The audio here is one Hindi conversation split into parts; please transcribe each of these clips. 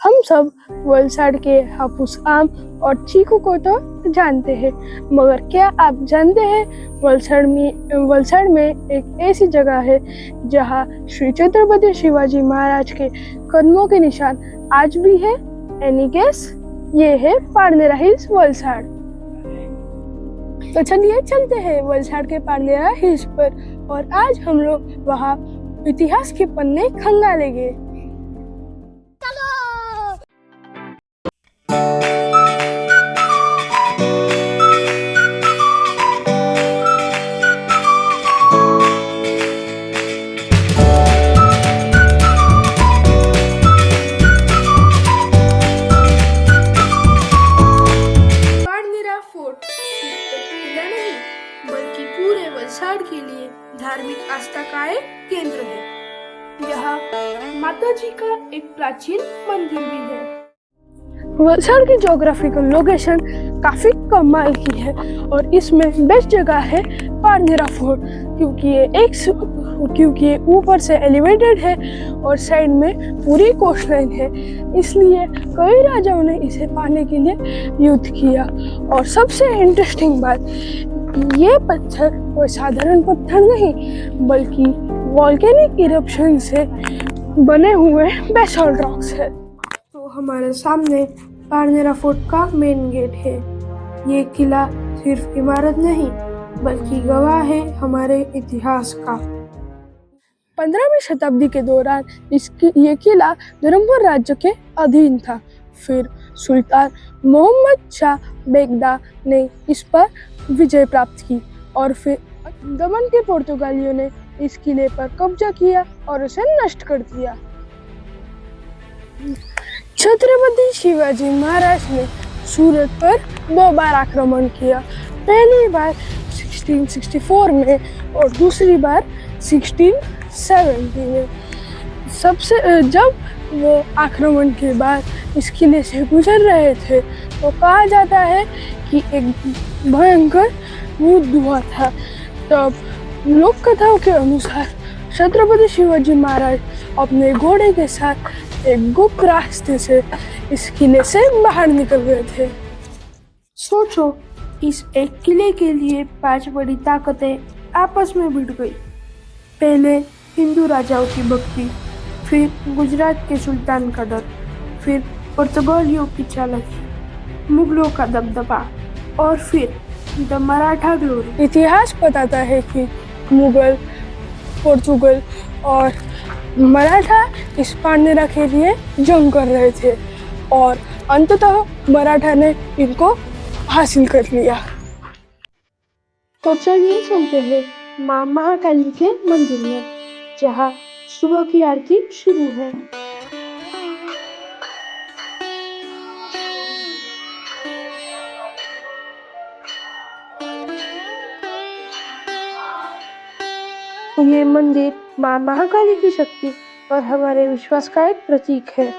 हम सब वलसाड के हापुस आम और चीकू को तो जानते हैं, मगर क्या आप जानते हैं वलसाड में एक ऐसी जगह है जहां श्री छत्रपति शिवाजी महाराज के कदमों के निशान आज भी है। Any guess? ये है पारनेरा हिल्स वलसाड। तो चलिए चलते हैं वलसाड के पारनेरा हिल्स पर और आज हम लोग वहाँ इतिहास के पन्ने खंगालेंगे। बल्कि पूरे वलसाड के लिए धार्मिक आस्था का एक केंद्र है। यहाँ माता जी का एक प्राचीन मंदिर भी है। वलसाड की ज्योग्राफिकल लोकेशन काफी कमाल की है और इसमें बेस्ट जगह है पारनेरा फोर्ट, क्योंकि ये ऊपर से एलिवेटेड है और साइड में पूरी कोस्टलाइन है, इसलिए कई राजाओं ने इसे पाने के लिए युद्ध किया। और सबसे इंटरेस्टिंग बात, ये पत्थर कोई साधारण पत्थर नहीं बल्कि वोल्केनिक इरप्शन से बने हुए बेसॉल्ट रॉक्स है। तो हमारे सामने पारनेरा फोर्ट का मेन गेट है। ये किला सिर्फ इमारत नहीं बल्कि गवाह है हमारे इतिहास का। 15वीं शताब्दी के दौरान ये किला धर्मपुर राज्य के अधीन था। फिर सुल्तान मोहम्मद शाह बेगदा ने इस पर विजय प्राप्त की और फिर दमन के पुर्तगालियों ने इस किले पर कब्जा किया और उसे नष्ट कर दिया। छत्रपति शिवाजी महाराज ने सूरत पर 2 बार आक्रमण किया, पहली बार 1664 में और दूसरी बार 1670 में। जब वो आक्रमण के बाद इस किले से गुजर रहे थे तो कहा जाता है कि एक भयंकर युद्ध हुआ था। तब लोक कथाओं के अनुसार छत्रपति शिवाजी महाराज अपने घोड़े के साथ एक गुप्त रास्ते से इस किले से बाहर निकल गए थे। सोचो, इस एक किले के लिए 5 बड़ी ताकतें आपस में भिड़ गई। पहले हिंदू राजाओं की भक्ति, फिर गुजरात के सुल्तान का डर, फिर पुर्तगालियों की चालाकी, मुगलों का दबदबा और फिर द मराठा ग्लोरी। इतिहास बताता है कि मुगल, पुर्तगाल और मराठा इस पारनेरा के लिए जंग कर रहे थे और अंततः मराठा ने इनको हासिल कर लिया। तो चलिए चलते हैं माँ महाकाली के मंदिर में, जहाँ सुबह की आरती शुरू है। ये मंदिर माँ महाकाली की शक्ति और हमारे विश्वास का एक प्रतीक है।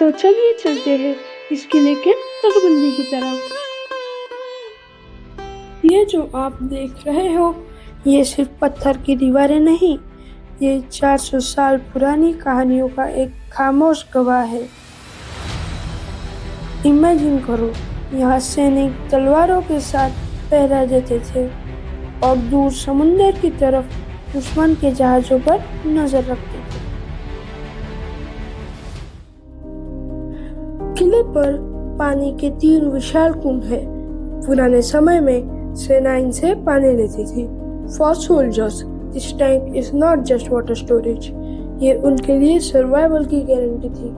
तो चलिए चलते हैं इस किले के तटबंदी की तरफ। ये जो आप देख रहे हो, ये सिर्फ पत्थर की दीवारें नहीं, ये 400 साल पुरानी कहानियों का एक खामोश गवाह है। इमेजिन करो, यहाँ सैनिक तलवारों के साथ पहरा देते थे और दूर समुंदर की तरफ दुश्मन के जहाजों पर नजर रखते थे। किले पर पानी के 3 विशाल कुंड हैं। पुराने समय में सेना इनसे पानी लेती थी। For soldiers, this tank is not just water storage, ये उनके लिए सर्वाइवल की गारंटी थी।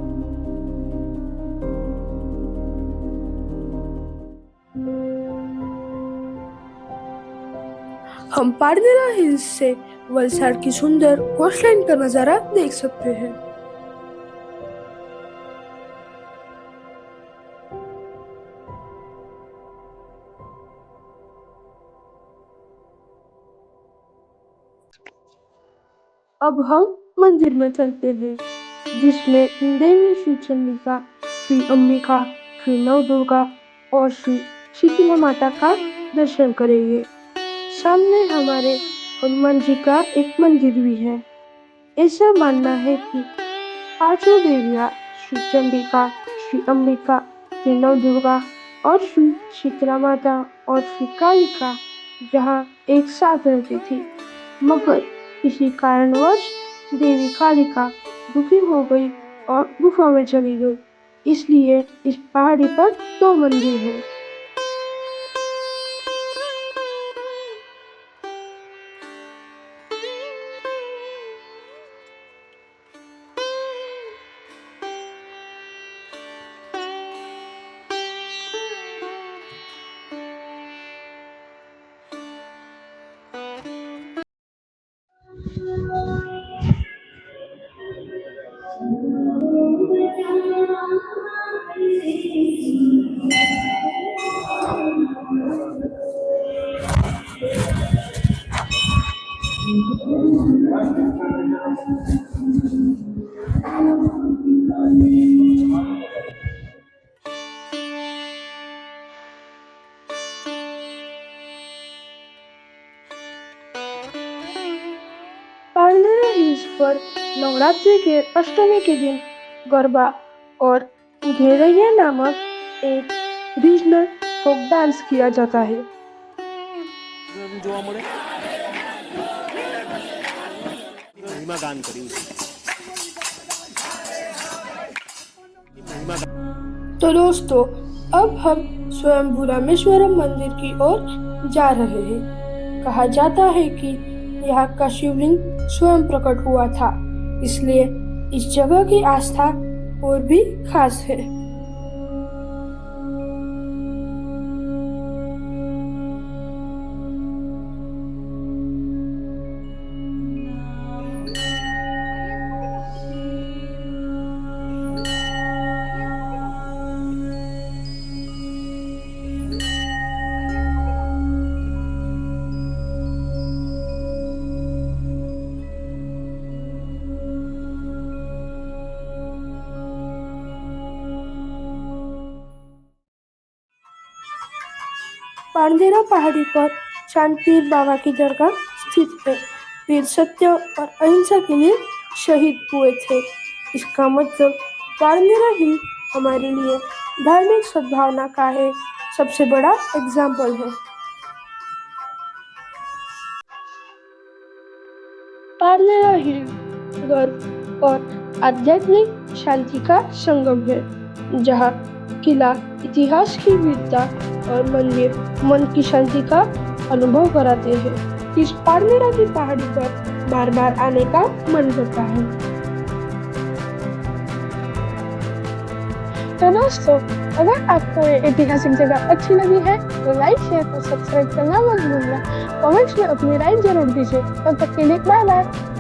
हम पारनेरा हिल्स से वलसाड की सुंदर कोस्टलाइन का नजारा देख सकते हैं। अब हम मंदिर में चलते हैं, जिसमें देवी श्री चंडिका, श्री अंबिका, श्री नवदुर्गा और श्री शीतला माता का दर्शन करेंगे। सामने हमारे हनुमान जी का एक मंदिर भी है। ऐसा मानना है कि पांचों देवियाँ श्री चंडिका, श्री अंबिका, श्री नवदुर्गा और श्री शीतला माता और श्री कालिका यहाँ एक साथ रहती थी, मगर किसी कारणवश देवी कालिका दुखी हो गई और गुफा में चली गई। इसलिए इस पहाड़ी पर दो मंदिर हैं। पारनेरा हिल्स पर नवरात्रि के अष्टमी के दिन गरबा और घेरैया नामक एक रीजनल फोक डांस किया जाता है। तो दोस्तों, अब हम स्वयं रामेश्वरम मंदिर की ओर जा रहे हैं। कहा जाता है कि यहाँ का शिवलिंग स्वयं प्रकट हुआ था, इसलिए इस जगह की आस्था और भी खास है। पारनेरा पहाड़ी पर चांदपीर बाबा की दरगाह स्थित है। वीर सत्य और अहिंसा के लिए शहीद हुए थे। इसका मतलब पारनेरा हिल हमारे लिए धार्मिक सद्भावना का है सबसे बड़ा एग्जाम्पल है। पारनेरा हिल गर्व और आध्यात्मिक शांति का संगम है, जहाँ किला इतिहास की वीरता और मंदिर मन की शांति का अनुभव कराते हैं। इस पारनेरा की पहाड़ी पर बार बार आने का मन करता है। तो दोस्तों, अगर आपको ये ऐतिहासिक जगह अच्छी लगी है तो लाइक, शेयर और सब्सक्राइब करना मत भूलना। कमेंट्स में अपनी राय जरूर दीजिए। तब तक के लिए बाय बाय।